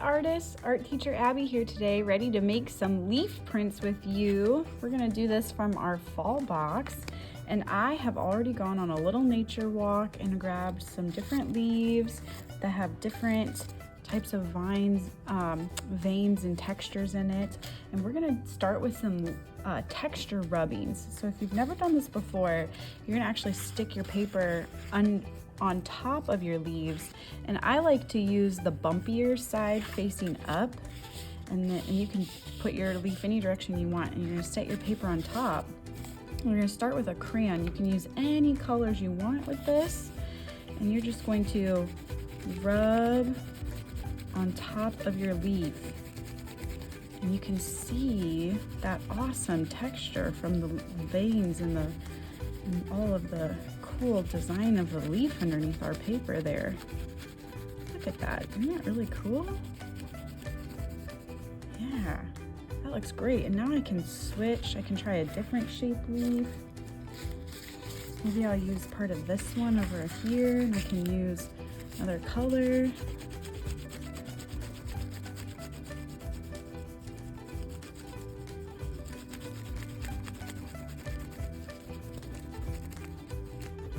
artists, art teacher Abby here today, ready to make some leaf prints with you. We're gonna do this from our fall box, and I have already gone on a little nature walk and grabbed some different leaves that have different types of vines, veins and textures in it. And we're gonna start with some texture rubbings. So if you've never done this before, you're gonna actually stick your paper on top of your leaves, and I like to use the bumpier side facing up, and you can put your leaf any direction you want, and you're going to set your paper on top. We're going to start with a crayon. You can use any colors you want with this, and you're just going to rub on top of your leaf, and you can see that awesome texture from the veins and all of the cool design of the leaf underneath our paper there. Look at that, isn't that really cool? Yeah, that looks great. And now I can switch, I can try a different shaped leaf. Maybe I'll use part of this one over here, and I can use another color.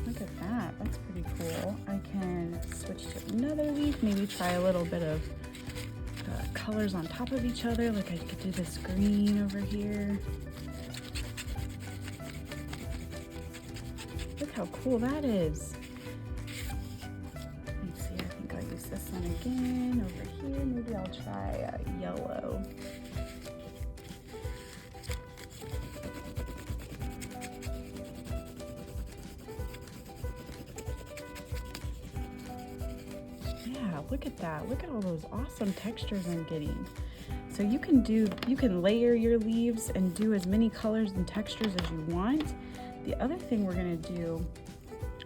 Look at that, that's pretty cool. I can switch to another leaf, maybe try a little bit of colors on top of each other, like I could do this green over here. Look how cool that is. Let's see, I think I'll use this one again over here. Maybe I'll try yellow. Look at that. Look at all those awesome textures I'm getting. So you can layer your leaves and do as many colors and textures as you want. The other thing we're gonna do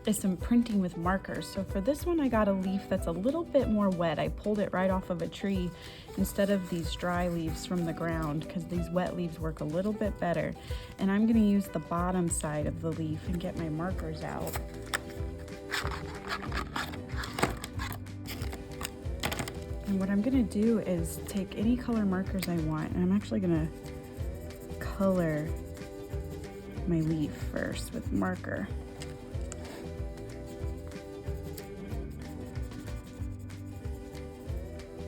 is some printing with markers. So for this one, I got a leaf that's a little bit more wet. I pulled it right off of a tree instead of these dry leaves from the ground, because these wet leaves work a little bit better. And I'm gonna use the bottom side of the leaf and get my markers out. And what I'm gonna do is take any color markers I want, and I'm actually gonna color my leaf first with marker.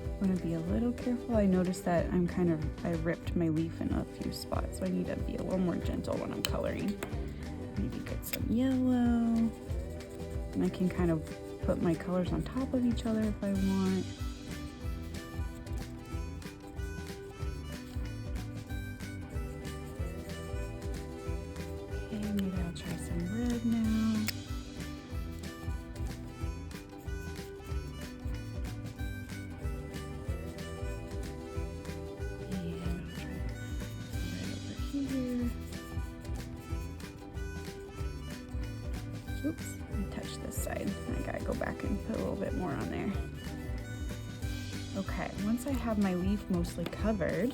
I wanna be a little careful. I noticed that I ripped my leaf in a few spots, so I need to be a little more gentle when I'm coloring. Maybe get some yellow, and I can kind of put my colors on top of each other if I want. Maybe I'll try some red now. And I'll try red over here. Oops, I touched this side. I gotta go back and put a little bit more on there. Okay, once I have my leaf mostly covered,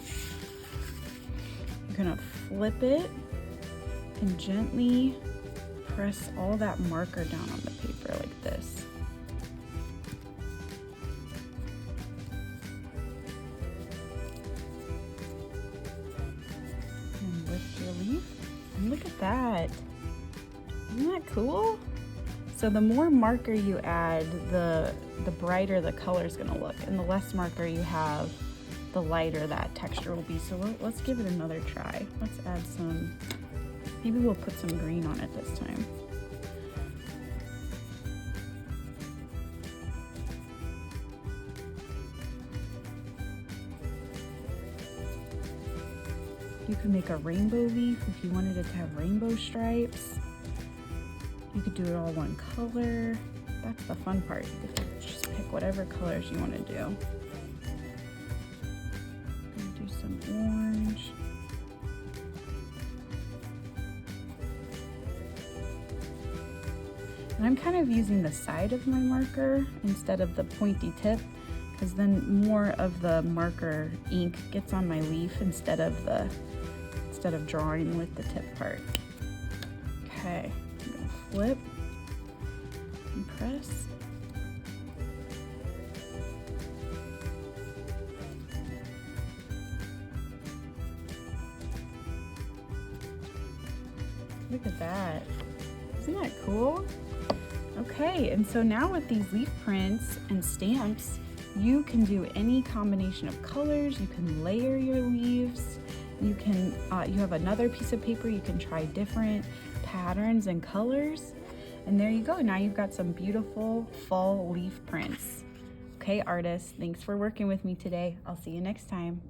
I'm gonna flip it and gently press all that marker down on the paper like this. And lift your leaf, and look at that. Isn't that cool? So the more marker you add, the brighter the color is gonna look, and the less marker you have, the lighter that texture will be. So let's give it another try. Let's add some. Maybe we'll put some green on it this time. You could make a rainbow leaf if you wanted it to have rainbow stripes. You could do it all one color. That's the fun part. You can just pick whatever colors you want to do. I'm gonna do some orange. And I'm kind of using the side of my marker instead of the pointy tip, because then more of the marker ink gets on my leaf instead of drawing with the tip part. Okay, I'm gonna flip and press. Look at that. Isn't that cool? Okay, and so now with these leaf prints and stamps, you can do any combination of colors. You can layer your leaves. You can, you have another piece of paper. You can try different patterns and colors. And there you go. Now you've got some beautiful fall leaf prints. Okay, artists, thanks for working with me today. I'll see you next time.